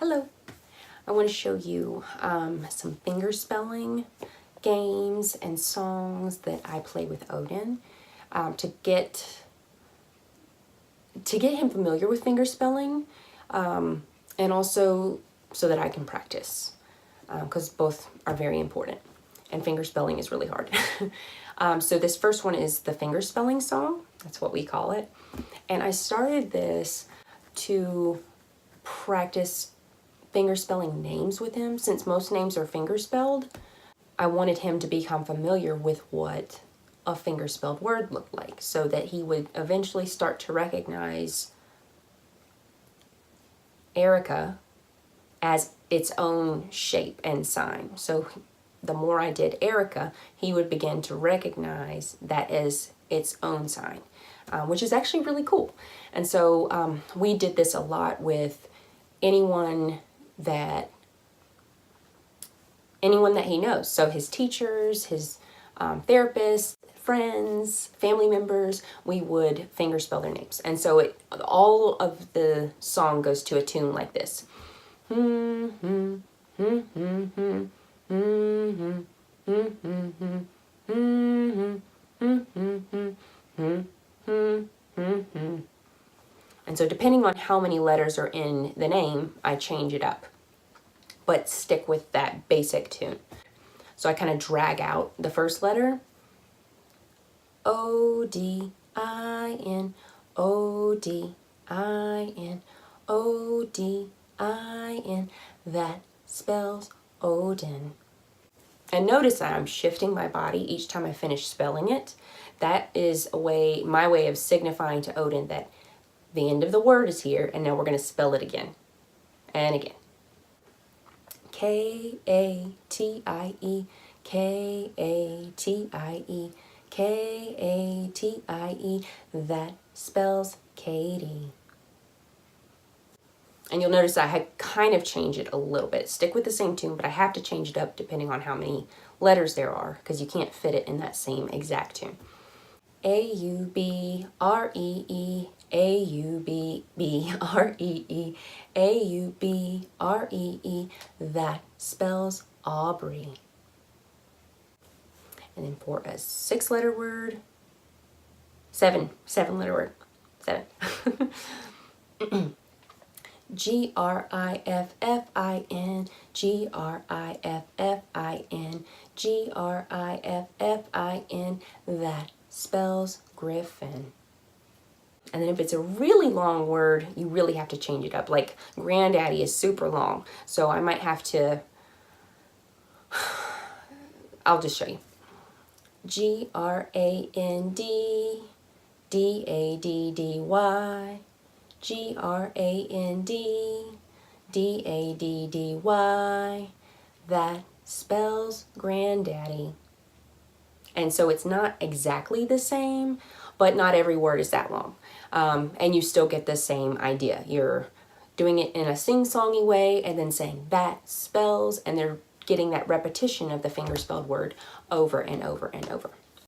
Hello. I want to show you some fingerspelling games and songs that I play with Odin to get him familiar with fingerspelling and also so that I can practice because both are very important and fingerspelling is really hard. So this first one is the Fingerspelling Song. That's what we call it. And I started this to practice fingerspelling names with him. Since most names are fingerspelled, I wanted him to become familiar with what a fingerspelled word looked like so that he would eventually start to recognize Erica as its own shape and sign. So the more I did Erica, he would begin to recognize that as its own sign, which is actually really cool. And so we did this a lot with anyone that he knows. So his teachers, his therapists, friends, family members, we would fingerspell their names. And so all of the song goes to a tune like this. And so depending on how many letters are in the name, I change it up, but stick with that basic tune. So I kind of drag out the first letter. O-D-I-N, O-D-I-N, O-D-I-N, that spells Odin. And notice that I'm shifting my body each time I finish spelling it. That is my way of signifying to Odin that the end of the word is here, and now we're going to spell it again and again. K-A-T-I-E, K-A-T-I-E, K-A-T-I-E, that spells Katie. And you'll notice I had kind of changed it a little bit. Stick with the same tune, but I have to change it up depending on how many letters there are because you can't fit it in that same exact tune. A-U-B-R-E-E, A-U-B-B-R-E-E, A-U-B-R-E-E, that spells Aubrey. And then for a seven-letter word, G-R-I-F-F-I-N, G-R-I-F-F-I-N, G-R-I-F-F-I-N, that spells Griffin. And then if it's a really long word, you really have to change it up. Like granddaddy is super long, so I might have to, I'll just show you. G-R-A-N-D-D-A-D-D-Y, G-R-A-N-D-D-A-D-D-Y, that spells granddaddy. And so it's not exactly the same, but not every word is that long. And you still get the same idea. You're doing it in a sing-songy way and then saying that spells, and they're getting that repetition of the fingerspelled word over and over and over.